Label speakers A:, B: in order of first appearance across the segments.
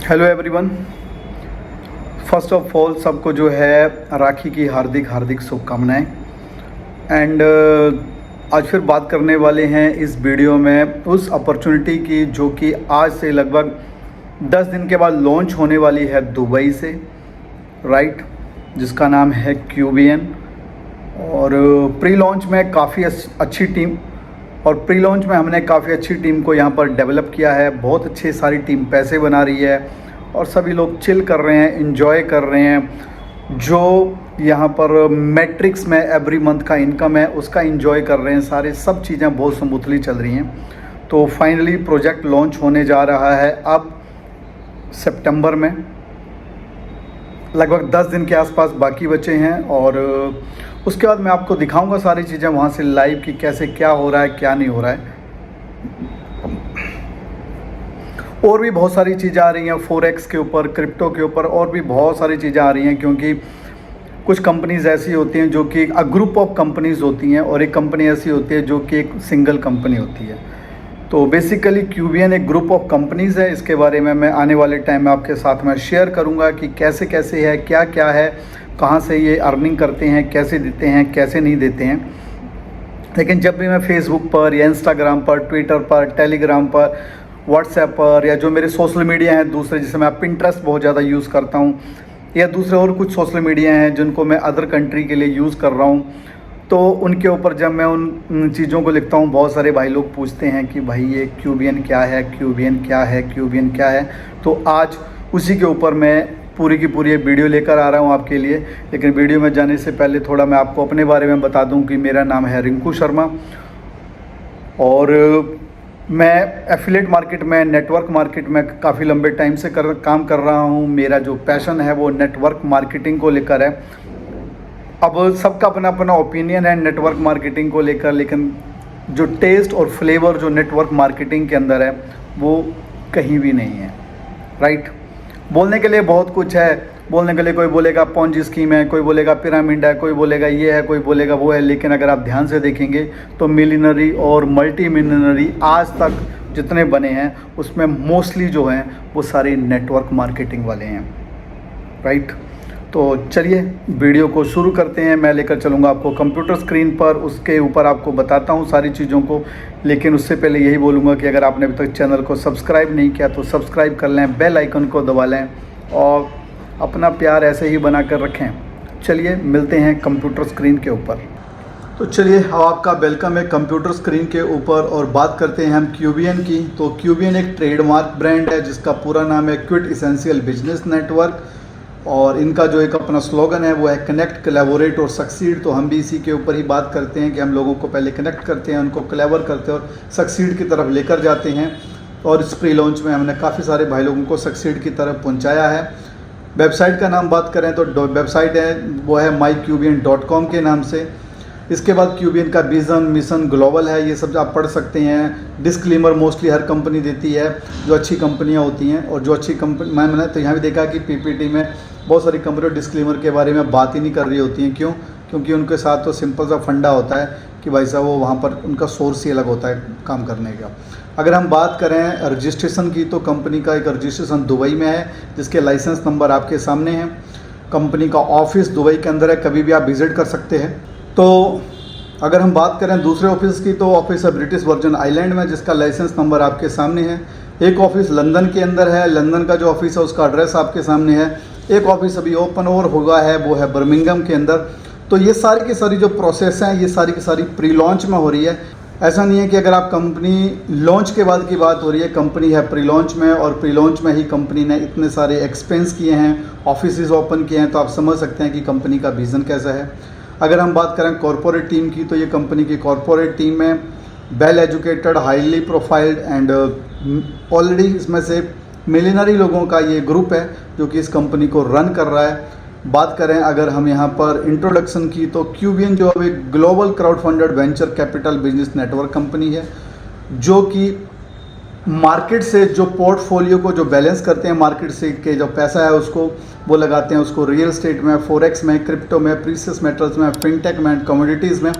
A: Hello everyone. First of all सबको जो है राखी की हार्दिक हार्दिक शुभकामनाएं। एंड आज फिर बात करने वाले हैं इस वीडियो में उस अपॉर्चुनिटी की जो कि आज से लगभग 10 दिन के बाद लॉन्च होने वाली है दुबई से, राइट, जिसका नाम है क्यूबियन। और प्री लॉन्च में काफ़ी अच्छी टीम और प्री लॉन्च में हमने काफ़ी अच्छी टीम को यहाँ पर डेवलप किया है। बहुत अच्छी सारी टीम पैसे बना रही है और सभी लोग चिल कर रहे हैं, इन्जॉय कर रहे हैं। जो यहाँ पर मैट्रिक्स में एवरी मंथ का इनकम है उसका इन्जॉय कर रहे हैं। सारे सब चीज़ें बहुत स्मूथली चल रही हैं। तो फाइनली प्रोजेक्ट लॉन्च होने जा रहा है अब सितंबर में। लगभग 10 दिन के आसपास बाकी बचे हैं और उसके बाद मैं आपको दिखाऊंगा सारी चीज़ें वहाँ से लाइव कि कैसे क्या हो रहा है क्या नहीं हो रहा है। और भी बहुत सारी चीज़ें आ रही हैं फॉरेक्स के ऊपर, क्रिप्टो के ऊपर, और भी बहुत सारी चीज़ें आ रही हैं, क्योंकि कुछ कंपनीज़ ऐसी होती हैं जो कि अ ग्रुप ऑफ कंपनीज़ होती हैं और एक कंपनी ऐसी होती है जो कि एक सिंगल कंपनी होती है। तो बेसिकली क्यूबियन एक ग्रुप ऑफ कंपनीज़ है। इसके बारे में मैं आने वाले टाइम में आपके साथ में शेयर करूंगा कि कैसे कैसे है, क्या क्या है, कहाँ से ये अर्निंग करते हैं, कैसे देते हैं, कैसे नहीं देते हैं। लेकिन जब भी मैं फेसबुक पर या इंस्टाग्राम पर, ट्विटर पर, टेलीग्राम पर, व्हाट्सएप पर, या जो मेरे सोशल मीडिया हैं दूसरे, जिसे मैं पिंटरेस्ट बहुत ज़्यादा यूज़ करता हूँ, या दूसरे और कुछ सोशल मीडिया हैं जिनको मैं अदर कंट्री के लिए यूज़ कर रहा हूँ, तो उनके ऊपर जब मैं उन चीज़ों को लिखता हूँ, बहुत सारे भाई लोग पूछते हैं कि भाई ये क्यूबियन क्या है, क्यूबियन क्या है, क्यूबियन क्या है। तो आज उसी के ऊपर मैं पूरी की पूरी वीडियो लेकर आ रहा हूँ आपके लिए। लेकिन वीडियो में जाने से पहले थोड़ा मैं आपको अपने बारे में बता दूँ कि मेरा नाम है रिंकू शर्मा और मैं एफिलिएट मार्केट में, नेटवर्क मार्केट में काफ़ी लंबे टाइम से काम कर रहा हूँ। मेरा जो पैशन है वो नेटवर्क मार्केटिंग को लेकर है। अब सबका अपना अपना ओपिनियन है नेटवर्क मार्केटिंग को लेकर, लेकिन जो टेस्ट और फ्लेवर जो नेटवर्क मार्केटिंग के अंदर है वो कहीं भी नहीं है, राइट। बोलने के लिए बहुत कुछ है, बोलने के लिए कोई बोलेगा पॉन्जी स्कीम है, कोई बोलेगा पिरामिड है, कोई बोलेगा ये है, कोई बोलेगा वो है। लेकिन अगर आप ध्यान से देखेंगे तो मिलियनरी और मल्टी मिलियनरी आज तक जितने बने हैं उसमें मोस्टली जो हैं वो सारे नेटवर्क मार्केटिंग वाले हैं, राइट। तो चलिए वीडियो को शुरू करते हैं। मैं लेकर चलूँगा आपको कंप्यूटर स्क्रीन पर, उसके ऊपर आपको बताता हूँ सारी चीज़ों को। लेकिन उससे पहले यही बोलूँगा कि अगर आपने अभी तक चैनल को सब्सक्राइब नहीं किया तो सब्सक्राइब कर लें, बेल आइकन को दबा लें और अपना प्यार ऐसे ही बना कर रखें। चलिए मिलते हैं कंप्यूटर स्क्रीन के ऊपर। तो चलिए अब आपका वेलकम है कंप्यूटर स्क्रीन के ऊपर और बात करते हैं हम क्यूबियन की। तो क्यूबियन एक ट्रेडमार्क ब्रांड है जिसका पूरा नाम है क्विट एसेंशियल बिजनेस नेटवर्क, और इनका जो एक अपना स्लोगन है वो है कनेक्ट, कोलैबोरेट और सक्सीड। तो हम भी इसी के ऊपर ही बात करते हैं कि हम लोगों को पहले कनेक्ट करते हैं, उनको कोलैबोर करते हैं और सक्सीड की तरफ लेकर जाते हैं। और इस प्री लॉन्च में हमने काफ़ी सारे भाई लोगों को सक्सीड की तरफ पहुंचाया है। वेबसाइट का नाम बात करें तो वेबसाइट है वो है mycubian.com के नाम से। इसके बाद क्यूबियन का विज़न, मिशन ग्लोबल है, ये सब आप पढ़ सकते हैं। डिस्क्लेमर मोस्टली हर कंपनी देती है जो अच्छी कंपनियां होती हैं, और जो अच्छी कंपनी मैंने तो यहाँ भी देखा कि पीपीटी में बहुत सारी कंपनी डिस्क्लेमर के बारे में बात ही नहीं कर रही होती हैं। क्यों? क्योंकि उनके साथ तो सिंपल सा फंडा होता है कि भाई साहब वो वहाँ पर उनका सोर्स ही अलग होता है काम करने का। अगर हम बात करें रजिस्ट्रेशन की तो कंपनी का एक रजिस्ट्रेशन दुबई में है जिसके लाइसेंस नंबर आपके सामने हैं। कंपनी का ऑफिस दुबई के अंदर है, कभी भी आप विज़िट कर सकते हैं। तो अगर हम बात करें दूसरे ऑफिस की तो ऑफिस है ब्रिटिश वर्जन आइलैंड में जिसका लाइसेंस नंबर आपके सामने है। एक ऑफिस लंदन के अंदर है, लंदन का जो ऑफिस है उसका एड्रेस आपके सामने है। एक ऑफिस अभी ओपन और होगा है वो है बर्मिंघम के अंदर। तो ये सारी की सारी जो प्रोसेस हैं ये सारी की सारी प्री लॉन्च में हो रही है। ऐसा नहीं है कि अगर आप कंपनी लॉन्च के बाद की बात हो रही है, कंपनी है प्री लॉन्च में और प्री लॉन्च में ही कंपनी ने इतने सारे एक्सपेंस किए हैं, ऑफिसेज ओपन किए हैं, तो आप समझ सकते हैं कि कंपनी का विज़न कैसा है। अगर हम बात करें कॉरपोरेट टीम की तो ये कंपनी की कॉरपोरेट टीम में well educated, highly profiled and already इसमें से मिलियनरी लोगों का ये ग्रुप है जो कि इस कंपनी को रन कर रहा है। बात करें अगर हम यहाँ पर इंट्रोडक्शन की तो क्यूबियन जो अब एक global crowd funded venture capital business network company है जो कि मार्केट से जो पोर्टफोलियो को जो बैलेंस करते हैं, मार्केट से के जो पैसा है उसको वो लगाते हैं उसको रियल एस्टेट में, फॉरेक्स में, क्रिप्टो में, प्रीशियस मेटल्स में, फिनटेक में, कमोडिटीज़ में।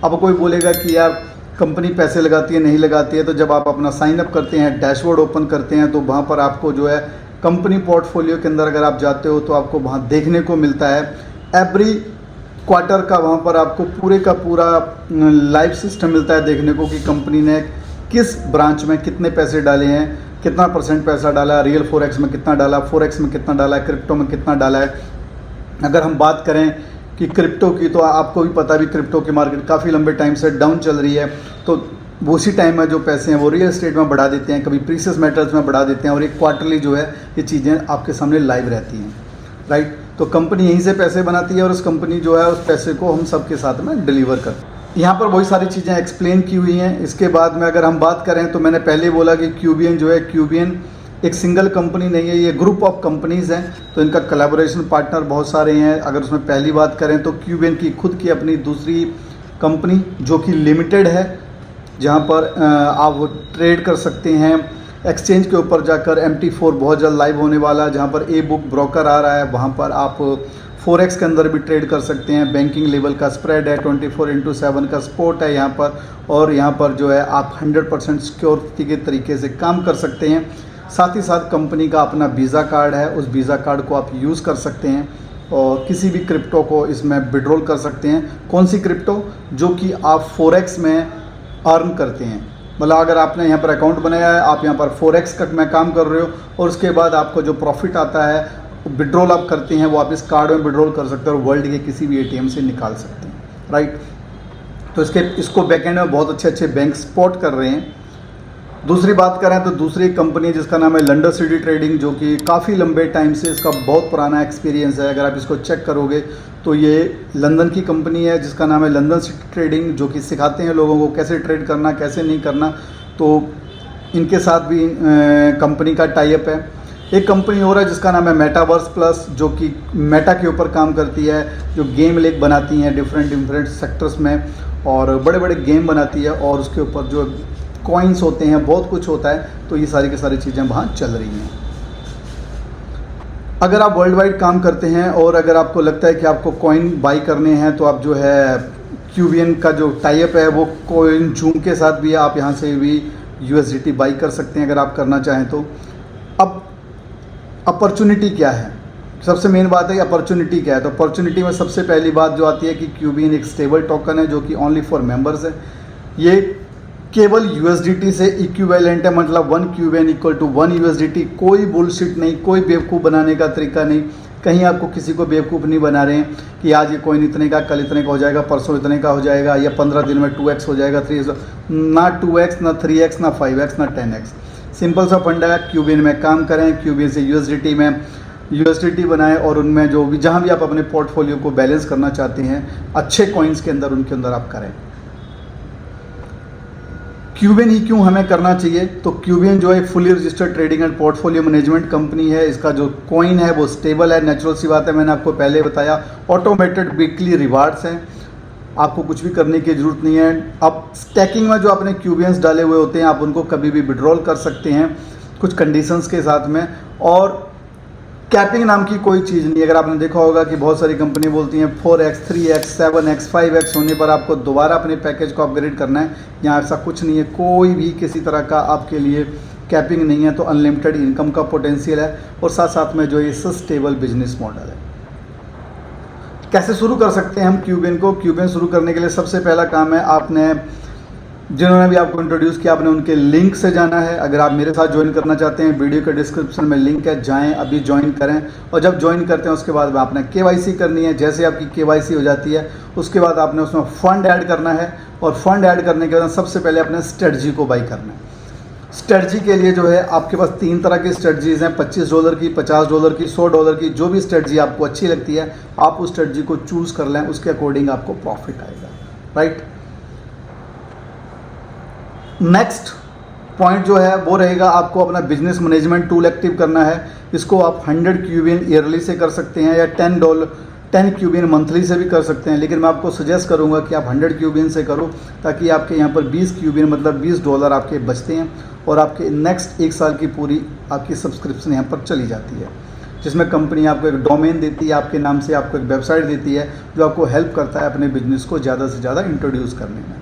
A: अब कोई बोलेगा कि यार कंपनी पैसे लगाती है नहीं लगाती है, तो जब आप अपना साइन अप करते हैं, डैशबोर्ड ओपन करते हैं तो वहाँ पर आपको जो है कंपनी पोर्टफोलियो के अंदर अगर आप जाते हो तो आपको वहाँ देखने को मिलता है एवरी क्वार्टर का, वहाँ पर आपको पूरे का पूरा लाइव सिस्टम मिलता है देखने को कि कंपनी ने किस ब्रांच में कितने पैसे डाले हैं, कितना % पैसा डाला है, रियल फॉरेक्स में कितना डाला, फॉरेक्स में कितना डाला है, क्रिप्टो में कितना डाला है। अगर हम बात करें कि क्रिप्टो की, तो आपको भी पता भी क्रिप्टो की मार्केट काफ़ी लंबे टाइम से डाउन चल रही है, तो वो उसी टाइम में जो पैसे हैं वो रियल एस्टेट में बढ़ा देते हैं, कभी प्रीशियस मेटल्स में बढ़ा देते हैं, और एक क्वार्टरली जो है ये चीज़ें आपके सामने लाइव रहती हैं, राइट। तो कंपनी यहीं से पैसे बनाती है और उस कंपनी जो है उस पैसे को हम सबके साथ में डिलीवर करते हैं। यहाँ पर वही सारी चीज़ें एक्सप्लेन की हुई हैं। इसके बाद में अगर हम बात करें तो मैंने पहले बोला कि क्यूबियन जो है, क्यूबियन एक सिंगल कंपनी नहीं है, ये ग्रुप ऑफ कंपनीज़ हैं, तो इनका कोलैबोरेशन पार्टनर बहुत सारे हैं। अगर उसमें पहली बात करें तो क्यूबियन की खुद की अपनी दूसरी कंपनी जो कि लिमिटेड है, जहाँ पर आप ट्रेड कर सकते हैं एक्सचेंज के ऊपर जाकर। MT4 बहुत जल्द लाइव होने वाला है, जहाँ पर ए बुक ब्रोकर आ रहा है, वहाँ पर आप फॉरेक्स के अंदर भी ट्रेड कर सकते हैं। बैंकिंग लेवल का स्प्रेड है, 24/7 का सपोर्ट है यहाँ पर, और यहाँ पर जो है आप 100% सिक्योरिटी के तरीके से काम कर सकते हैं। साथ ही साथ कंपनी का अपना वीज़ा कार्ड है, उस वीज़ा कार्ड को आप यूज़ कर सकते हैं और किसी भी क्रिप्टो को इसमें विड्रॉल कर सकते हैं। कौन सी क्रिप्टो? जो कि आप फॉरेक्स में अर्न करते हैं। मतलब अगर आपने यहाँ पर अकाउंट बनाया है, आप यहाँ पर फॉरेक्स का में काम कर रहे हो, और उसके बाद आपको जो प्रॉफिट आता है विड्रॉल आप करते हैं, वो आप इस कार्ड में विड्रॉल कर सकते हैं और वर्ल्ड के किसी भी ATM से निकाल सकते हैं, राइट। तो इसको बैकएंड में बहुत अच्छे बैंक सपोर्ट कर रहे हैं। दूसरी बात करें तो दूसरी कंपनी जिसका नाम है लंडन सिटी ट्रेडिंग, जो कि काफ़ी लंबे टाइम से इसका बहुत पुराना एक्सपीरियंस है। अगर आप इसको चेक करोगे तो ये लंदन की कंपनी है जिसका नाम है लंडन सिटी ट्रेडिंग, जो कि सिखाते हैं लोगों को कैसे ट्रेड करना, कैसे नहीं करना। तो इनके साथ भी कंपनी का टाई अप है। एक कंपनी और है जिसका नाम है मेटावर्स प्लस, जो कि मेटा के ऊपर काम करती है, जो गेम लेक बनाती हैं डिफरेंट सेक्टर्स में, और बड़े बड़े गेम बनाती है, और उसके ऊपर जो कॉइन्स होते हैं, बहुत कुछ होता है। तो ये सारी की सारी चीज़ें वहाँ चल रही हैं। अगर आप वर्ल्ड वाइड काम करते हैं और अगर आपको लगता है कि आपको कॉइन बाई करने हैं, तो आप जो है क्यूबियन का जो टाई अप है वो कॉइन जूम के साथ भी है, आप यहाँ से भी USDT बाई कर सकते हैं अगर आप करना चाहें तो। अब अपॉर्चुनिटी क्या है? सबसे मेन बात है कि अपॉर्चुनिटी क्या है। तो अपॉर्चुनिटी में सबसे पहली बात जो आती है कि क्यूबियन एक स्टेबल टोकन है जो कि ओनली फॉर मेंबर्स है। ये केवल USDT से इक्विवेलेंट है, मतलब 1 क्यूबियन इक्वल टू 1 USDT। कोई बुलशिट नहीं, कोई बेवकूफ़ बनाने का तरीका नहीं। कहीं आपको किसी को बेवकूफ़ नहीं बना रहे हैं कि आज ये कॉइन इतने का, कल इतने का हो जाएगा, परसों इतने का हो जाएगा, या 15 दिन में 2x हो जाएगा, 3x। ना 2x, ना 3x, ना 5x, ना 10x। सिंपल सा फंडा है, क्यूबियन में काम करें, क्यूबियन से USDT बनाएं, और उनमें जो भी जहाँ भी आप अपने पोर्टफोलियो को बैलेंस करना चाहते हैं अच्छे कॉइन्स के अंदर, उनके अंदर आप करें। क्यूबियन ही क्यों हमें करना चाहिए? तो क्यूबियन जो है fully registered trading and portfolio management company है। इसका जो कॉइन है वो स्टेबल है, नेचुरल सी बात है, मैंने आपको पहले बताया। ऑटोमेटेड वीकली रिवार्ड्स हैं, आपको कुछ भी करने की ज़रूरत नहीं है। अब स्टैकिंग में जो आपने क्यूबियंस डाले हुए होते हैं, आप उनको कभी भी विड्रॉल कर सकते हैं कुछ कंडीशंस के साथ में, और कैपिंग नाम की कोई चीज़ नहीं। अगर आपने देखा होगा कि बहुत सारी कंपनी बोलती हैं 4x, 3x, 7x, 5x होने पर आपको दोबारा अपने पैकेज को अपग्रेड करना है। यहाँ ऐसा कुछ नहीं है, कोई भी किसी तरह का आपके लिए कैपिंग नहीं है। तो अनलिमिटेड इनकम का पोटेंशियल है, और साथ साथ में जो ये सस्टेबल बिजनेस मॉडल है। कैसे शुरू कर सकते हैं हम क्यूबियन को? क्यूबियन शुरू करने के लिए सबसे पहला काम है, आपने जिन्होंने भी आपको इंट्रोड्यूस किया, आपने उनके लिंक से जाना है। अगर आप मेरे साथ ज्वाइन करना चाहते हैं, वीडियो के डिस्क्रिप्शन में लिंक है, जाएं अभी ज्वाइन करें। और जब ज्वाइन करते हैं उसके बाद आपने KYC करनी है। जैसे आपकी KYC हो जाती है उसके बाद आपने उसमें फ़ंड ऐड करना है, और फंड ऐड करने के बाद सबसे पहले अपने स्ट्रेटजी को बाई करना है। स्ट्रेटजी के लिए जो है आपके पास 3 तरह की स्ट्रेटजीज़ हैं, $25 की, $50 की, $100 की। जो भी स्ट्रेटजी आपको अच्छी लगती है आप उस स्ट्रेटजी को चूज़ कर लें, उसके अकॉर्डिंग आपको प्रॉफिट आएगा, राइट। नेक्स्ट पॉइंट जो है वो रहेगा, आपको अपना बिजनेस मैनेजमेंट टूल एक्टिव करना है। इसको आप 100 क्यूबियन ईयरली से कर सकते हैं, या 10 क्यूबियन मंथली से भी कर सकते हैं। लेकिन मैं आपको सजेस्ट करूंगा कि आप 100 क्यूबियन से करो, ताकि आपके यहाँ पर 20 क्यूबियन मतलब $20 आपके बचते हैं, और आपके नेक्स्ट 1 साल की पूरी आपकी सब्सक्रिप्शन यहाँ पर चली जाती है, जिसमें कंपनी आपको एक डोमेन देती है, आपके नाम से आपको एक वेबसाइट देती है, जो आपको हेल्प करता है अपने बिजनेस को ज़्यादा से ज़्यादा इंट्रोड्यूस करने में।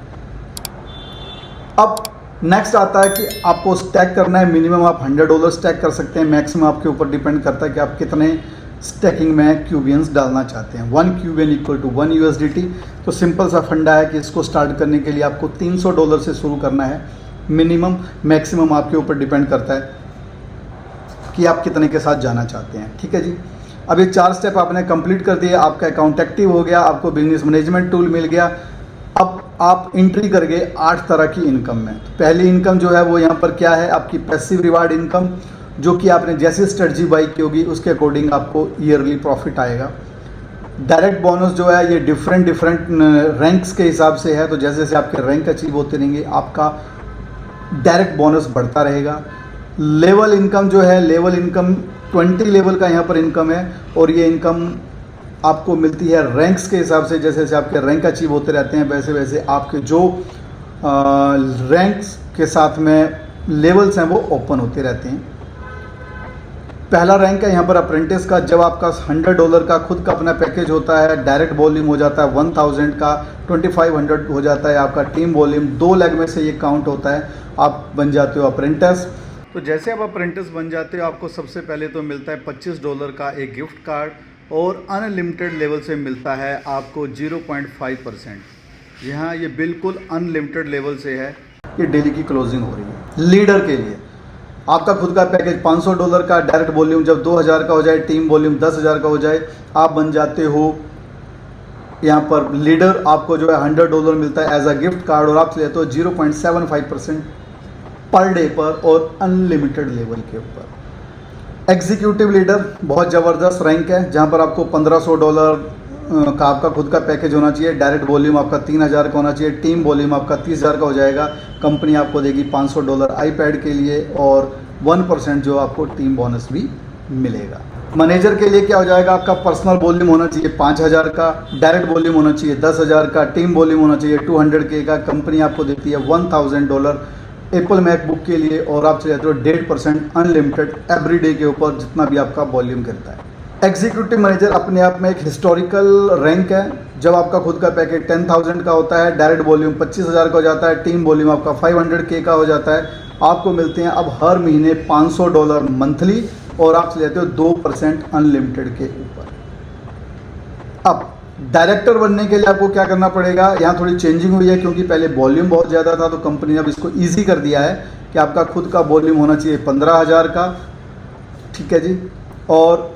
A: अब नेक्स्ट आता है कि आपको स्टैक करना है। मिनिमम आप $100 स्टैक कर सकते हैं, मैक्सिमम आपके ऊपर डिपेंड करता है कि आप कितने स्टैकिंग में क्यूबियंस डालना चाहते हैं। 1 क्यूबियन इक्वल टू 1 USDT। तो सिंपल सा फंडा है कि इसको स्टार्ट करने के लिए आपको $300 से शुरू करना है मिनिमम। मैक्सिमम आपके ऊपर डिपेंड करता है कि आप कितने के साथ जाना चाहते हैं। ठीक है जी। अब ये 4 स्टेप आपने कंप्लीट कर दिए, आपका अकाउंट एक्टिव हो गया, आपको बिजनेस मैनेजमेंट टूल मिल गया। अब आप एंट्री कर गए 8 तरह की इनकम में। तो पहली इनकम जो है वो यहाँ पर क्या है, आपकी पैसिव रिवार्ड इनकम, जो कि आपने जैसे स्ट्रेटजी बाई की होगी उसके अकॉर्डिंग आपको ईयरली प्रॉफिट आएगा। डायरेक्ट बोनस जो है ये डिफरेंट रैंक्स के हिसाब से है, तो जैसे जैसे आपके रैंक अचीव होते रहेंगे आपका डायरेक्ट बोनस बढ़ता रहेगा। लेवल इनकम जो है, लेवल इनकम 20 लेवल का यहाँ पर इनकम है, और ये इनकम आपको मिलती है रैंक्स के हिसाब से। जैसे जैसे आपके रैंक अचीव होते रहते हैं वैसे वैसे आपके जो रैंक्स के साथ में लेवल्स हैं वो ओपन होते रहते हैं। पहला रैंक है यहाँ पर अप्रेंटिस का। जब आपका $100 का खुद का अपना पैकेज होता है, डायरेक्ट वॉल्यूम हो जाता है 1000 का, 2500 हो जाता है आपका टीम वॉल्यूम, 2 लेग में से ये काउंट होता है, आप बन जाते हो अप्रेंटिस। तो जैसे आप अप्रेंटिस बन जाते हो आपको सबसे पहले तो मिलता है $25 का एक गिफ्ट कार्ड, और अनलिमिटेड लेवल से मिलता है आपको 0.5%। जी हाँ, ये बिल्कुल अनलिमिटेड लेवल से है। ये डेली की क्लोजिंग हो रही है। लीडर के लिए आपका खुद का पैकेज $500 का, डायरेक्ट वॉल्यूम जब 2000 का हो जाए, टीम वॉल्यूम 10,000 का हो जाए, आप बन जाते हो यहाँ पर लीडर। आपको जो है $100 मिलता है एज अ गिफ्ट कार्ड, और आप लेते हो 0.75% पर डे पर, और अनलिमिटेड लेवल के ऊपर। एग्जीक्यूटिव लीडर बहुत ज़बरदस्त रैंक है, जहाँ पर आपको $1500 का आपका खुद का पैकेज होना चाहिए, डायरेक्ट वॉल्यूम आपका 3000 का होना चाहिए, टीम वॉल्यूम आपका 30,000 का हो जाएगा। कंपनी आपको देगी $500 आईपैड के लिए, और 1% जो आपको टीम बोनस भी मिलेगा। मैनेजर के लिए क्या हो जाएगा, आपका पर्सनल वॉल्यूम होना चाहिए 5000 का, डायरेक्ट वॉल्यूम होना चाहिए 10,000 का, टीम वॉल्यूम होना चाहिए 200K का। कंपनी आपको देती है $1000 एप्पल मैकबुक के लिए, और आप चले जाते हो 1.5% अनलिमिटेड एवरी डे के ऊपर जितना भी आपका वॉल्यूम गिरता है। एग्जीक्यूटिव मैनेजर अपने आप में एक हिस्टोरिकल रैंक है। जब आपका खुद का पैकेज 10,000 का होता है, डायरेक्ट वॉल्यूम 25,000 का हो जाता है, टीम वॉल्यूम आपका 500K का हो जाता है, आपको मिलते हैं अब हर महीने $500 मंथली, और आप चले जाते हो 2% अनलिमिटेड के ऊपर। अब डायरेक्टर बनने के लिए आपको क्या करना पड़ेगा, यहाँ थोड़ी चेंजिंग हुई है, क्योंकि पहले वॉल्यूम बहुत ज़्यादा था, तो कंपनी ने अब इसको ईजी कर दिया है कि आपका खुद का वॉल्यूम होना चाहिए 15,000 का। ठीक है जी। और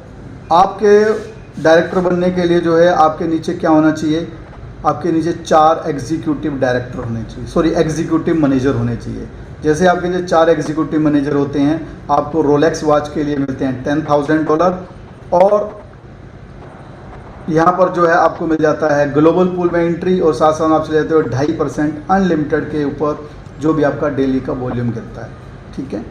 A: आपके डायरेक्टर बनने के लिए जो है आपके नीचे क्या होना चाहिए, आपके नीचे 4 एग्जीक्यूटिव डायरेक्टर होने चाहिए, सॉरी एग्जीक्यूटिव मैनेजर होने चाहिए। जैसे आपके नीचे 4 एग्जीक्यूटिव मैनेजर होते हैं, आपको रोलेक्स वॉच के लिए मिलते हैं $10,000, और यहाँ पर जो है आपको मिल जाता है ग्लोबल पूल में एंट्री, और साथ साथ आप चले जाते हो 2.5% अनलिमिटेड के ऊपर जो भी आपका डेली का वॉल्यूम गिरता है। ठीक है।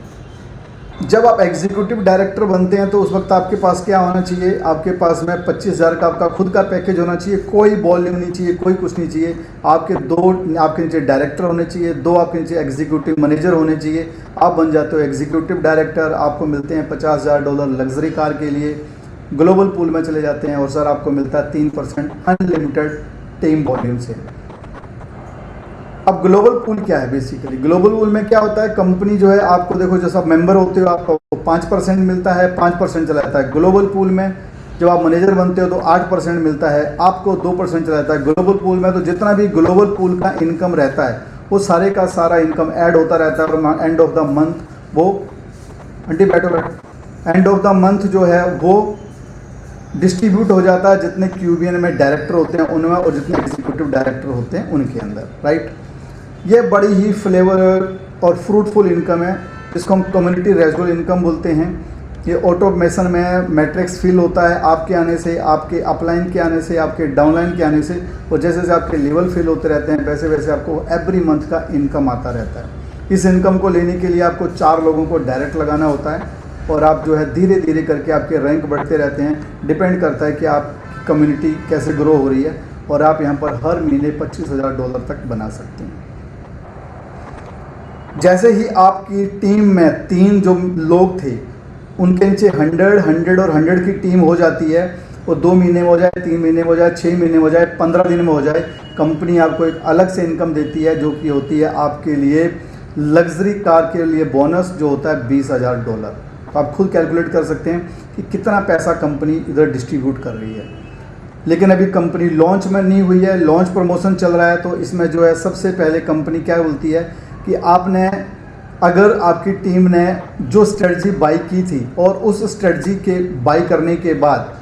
A: जब आप एग्जीक्यूटिव डायरेक्टर बनते हैं तो उस वक्त आपके पास क्या होना चाहिए, आपके पास में 25,000 का आपका खुद का पैकेज होना चाहिए, कोई वॉल्यूम नहीं चाहिए, कोई कुछ नहीं चाहिए। आपके नीचे डायरेक्टर होने चाहिए, 2 आपके नीचे एग्जीक्यूटिव मैनेजर होने चाहिए, आप बन जाते हो एग्जीक्यूटिव डायरेक्टर। आपको मिलते हैं $50,000 लग्जरी कार के लिए, ग्लोबल पूल में चले जाते हैं, और सर आपको मिलता है 3% अनलिमिटेड टीम वॉल्यूम से। अब ग्लोबल पूल क्या है, बेसिकली ग्लोबल पूल में क्या होता है, कंपनी जो है आपको देखो जैसा मेंबर होते हो आपको 5% मिलता है, 5% चला जाता है ग्लोबल पूल में। जब आप मैनेजर बनते हो तो 8% मिलता है, आपको 2% चला जाता है ग्लोबल पूल में। तो जितना भी ग्लोबल पूल का इनकम रहता है वो सारे का सारा इनकम ऐड होता रहता है, और एंड ऑफ द मंथ वो एंड ऑफ द मंथ जो है वो डिस्ट्रीब्यूट हो जाता है जितने क्यूबियन में डायरेक्टर होते हैं उनमें, और जितने एग्जीक्यूटिव डायरेक्टर होते हैं उनके अंदर, राइट। ये बड़ी ही फ्लेवर और फ्रूटफुल इनकम है, जिसको हम कम्युनिटी रेजुअल इनकम बोलते हैं। ये ऑटोमेशन में मैट्रिक्स फिल होता है आपके आने से, आपके अपलाइन के आने से, आपके डाउनलाइन के आने से, और जैसे जैसे आपके लेवल फिल होते रहते हैं वैसे वैसे आपको एवरी मंथ का इनकम आता रहता है। इस इनकम को लेने के लिए आपको 4 लोगों को डायरेक्ट लगाना होता है, और आप जो है धीरे धीरे करके आपके रैंक बढ़ते रहते हैं। डिपेंड करता है कि आप कम्युनिटी कैसे ग्रो हो रही है, और आप यहाँ पर हर महीने $25,000 तक बना सकते हैं। जैसे ही आपकी टीम में 3 जो लोग थे उनके नीचे 100 और 100 की टीम हो जाती है, वो 2 महीने में हो जाए, 3 महीने में हो जाए, 6 महीने में हो जाए, 15 दिन में हो जाए, कंपनी आपको एक अलग से इनकम देती है जो कि होती है आपके लिए लग्जरी कार के लिए बोनस जो होता है $20,000। तो आप खुद कैलकुलेट कर सकते हैं कि कितना पैसा कंपनी इधर डिस्ट्रीब्यूट कर रही है। लेकिन अभी कंपनी लॉन्च में नहीं हुई है, लॉन्च प्रमोशन चल रहा है। तो इसमें जो है सबसे पहले कंपनी क्या बोलती है कि आपने, अगर आपकी टीम ने जो स्ट्रेटजी बाई की थी और उस स्ट्रेटजी के बाई करने के बाद,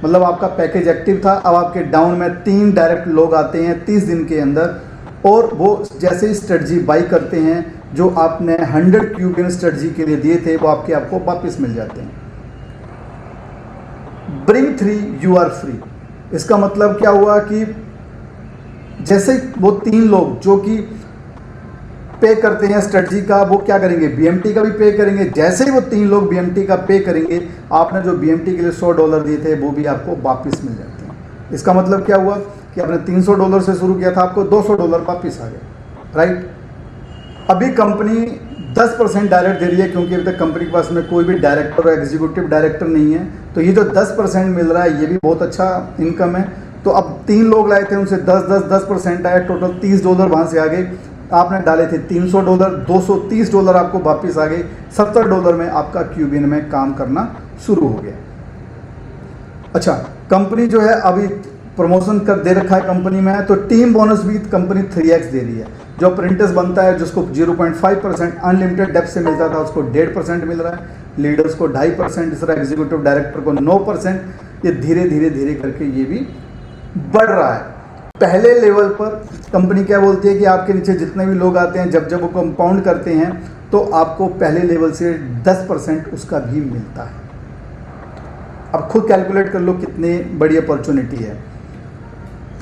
A: मतलब आपका पैकेज एक्टिव था, अब आपके डाउन में 3 डायरेक्ट लोग आते हैं 30 दिन के अंदर, और वो जैसे ही स्ट्रेटजी बाई करते हैं, जो आपने 100 क्यूबिन स्ट्रेटजी के लिए दिए थे वो आपको वापस मिल जाते हैं। Bring 3 you are free. इसका मतलब क्या हुआ कि जैसे वो 3 लोग जो कि पे करते हैं स्ट्रेटजी का, वो क्या करेंगे, बीएमटी का भी पे करेंगे। जैसे ही वो 3 लोग बीएमटी का पे करेंगे, आपने जो बीएमटी के लिए $100 दिए थे वो भी आपको वापस मिल जाते हैं। इसका मतलब क्या हुआ कि आपने $300 से शुरू किया था, आपको $200 वापस आ गए, राइट। अभी कंपनी 10% डायरेक्ट दे रही है, क्योंकि अभी तक कंपनी के पास में कोई भी डायरेक्टर और एग्जीक्यूटिव डायरेक्टर नहीं है। तो ये जो 10% मिल रहा है ये भी बहुत अच्छा इनकम है। तो अब 3 लोग लाए थे, उनसे 10% आया, टोटल $30 वहाँ से आ गए। आपने डाले थे $300, $230 आपको वापस आ गए। $70 में आपका क्यूबिन में काम करना शुरू हो गया। अच्छा, कंपनी जो है अभी प्रमोशन कर दे रखा है कंपनी में, तो टीम बोनस भी कंपनी 3x दे रही है। जो अप्रेंटिस बनता है, जिसको 0.5% अनलिमिटेड डेप्थ से मिलता था, उसको 1.5% मिल रहा है। लीडर्स को 2.5%, इस तरह एग्जीक्यूटिव डायरेक्टर को 9%। ये धीरे धीरे धीरे करके ये भी बढ़ रहा है। पहले लेवल पर कंपनी क्या बोलती है कि आपके नीचे जितने भी लोग आते हैं, जब वो कंपाउंड करते हैं तो आपको पहले लेवल से 10% उसका भी मिलता है। अब खुद कैलकुलेट कर लो कितनी बड़ी अपॉर्चुनिटी है।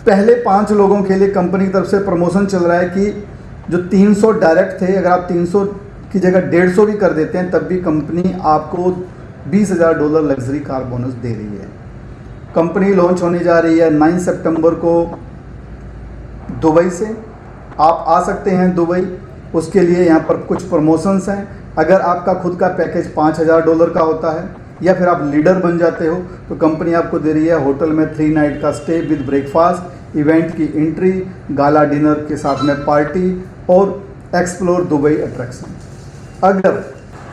A: पहले 5 लोगों के लिए कंपनी की तरफ से प्रमोशन चल रहा है कि जो 300 डायरेक्ट थे, अगर आप 300 की जगह 150 भी कर देते हैं, तब भी कंपनी आपको $20,000 लग्जरी कार बोनस दे रही है। कंपनी लॉन्च होने जा रही है 9 सितंबर को दुबई से। आप आ सकते हैं दुबई, उसके लिए यहाँ पर कुछ प्रमोशंस हैं। अगर आपका खुद का पैकेज $5,000 का होता है, या फिर आप लीडर बन जाते हो, तो कंपनी आपको दे रही है होटल में 3 नाइट का स्टे विद ब्रेकफास्ट, इवेंट की एंट्री, गाला डिनर के साथ में पार्टी और एक्सप्लोर दुबई अट्रैक्शन। अगर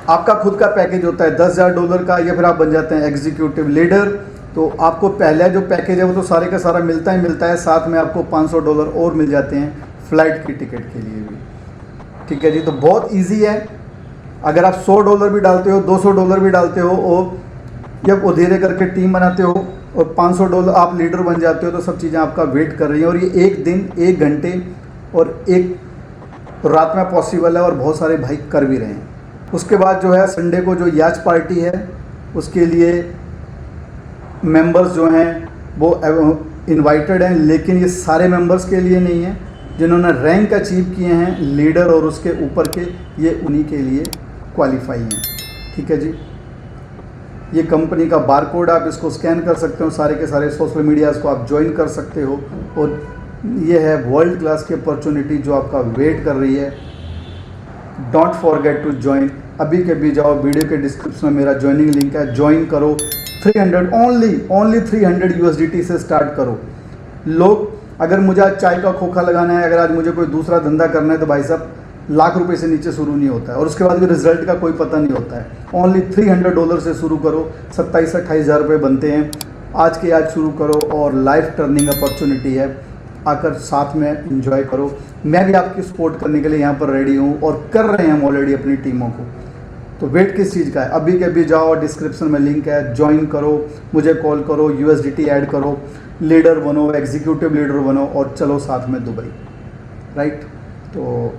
A: आपका खुद का पैकेज होता है $10,000 का, या फिर आप बन जाते हैं एग्जीक्यूटिव लीडर, तो आपको पहले जो पैकेज है वो तो सारे का सारा मिलता ही मिलता है, साथ में आपको $500 और मिल जाते हैं फ्लाइट की टिकट के लिए भी। ठीक है जी, तो बहुत ईजी है। अगर आप $100 भी डालते हो, $200 भी डालते हो, और जब वो धीरे करके टीम बनाते हो और $500 आप लीडर बन जाते हो, तो सब चीज़ें आपका वेट कर रही हैं। और ये 1 दिन 1 घंटे और 1 रात में पॉसिबल है, और बहुत सारे भाई कर भी रहे हैं। उसके बाद जो है संडे को जो याच पार्टी है, उसके लिए मेंबर्स जो हैं वो इनवाइटेड हैं, लेकिन ये सारे मेंबर्स के लिए नहीं है। जिन्होंने रैंक अचीव किए हैं लीडर और उसके ऊपर के, ये उन्हीं के लिए क्वालिफाई हैं। ठीक है जी, ये कंपनी का बारकोड, आप इसको स्कैन कर सकते हो, सारे के सारे सोशल मीडियाज़ को आप ज्वाइन कर सकते हो, और ये है वर्ल्ड क्लास की अपॉर्चुनिटी जो आपका वेट कर रही है। Don't forget to join. अभी के अभी जाओ, वीडियो के डिस्क्रिप्शन में मेरा ज्वाइनिंग लिंक है, ज्वाइन करो। 300 ओनली 300 USDT से स्टार्ट करो। लोग, अगर मुझे आज चाय का खोखा लगाना है, अगर आज मुझे कोई दूसरा धंधा करना है, तो भाई साहब लाख रुपए से नीचे शुरू नहीं होता है, और उसके बाद भी रिजल्ट का कोई पता नहीं होता है। ओनली $300 से शुरू करो, 27-28 हज़ार रुपये बनते हैं। आज के आज शुरू करो, और लाइफ टर्निंग अपॉर्चुनिटी है, आकर साथ में एंजॉय करो। मैं भी आपकी सपोर्ट करने के लिए यहाँ पर रेडी हूँ, और कर रहे हैं हम ऑलरेडी अपनी टीमों को। तो वेट किस चीज़ का है? अभी के अभी जाओ, डिस्क्रिप्शन में लिंक है, ज्वाइन करो, मुझे कॉल करो, USDT ऐड करो, लीडर बनो, एग्जीक्यूटिव लीडर बनो, और चलो साथ में दुबई, राइट। तो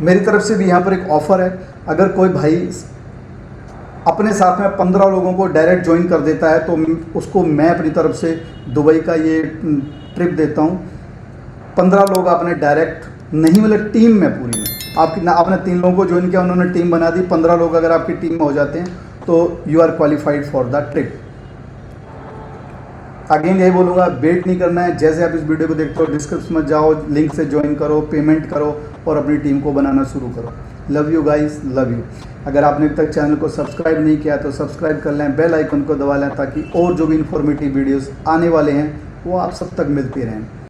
A: मेरी तरफ से भी यहाँ पर एक ऑफ़र है। अगर कोई भाई अपने साथ में 15 लोगों को डायरेक्ट ज्वाइन कर देता है, तो उसको मैं अपनी तरफ से दुबई का ये ट्रिप देता हूँ। 15 लोग आपने डायरेक्ट नहीं, मतलब टीम में पूरी में आपकी ना, आपने 3 लोगों को ज्वाइन किया, उन्होंने टीम बना दी। 15 लोग अगर आपकी टीम में हो जाते हैं, तो you are qualified for the trip. Again यही बोलूँगा, वेट नहीं करना है। जैसे आप इस वीडियो को देखते हो, डिस्क्रिप्शन में जाओ, लिंक से ज्वाइन करो, पेमेंट करो, और अपनी टीम को बनाना शुरू करो। Love you guys, love you. अगर आपने अभी तक चैनल को सब्सक्राइब नहीं किया तो सब्सक्राइब कर लें, बेल आइकन को दबा लें, ताकि और जो भी इन्फॉर्मेटिव वीडियोस आने वाले हैं वो आप सब तक मिलती रहें।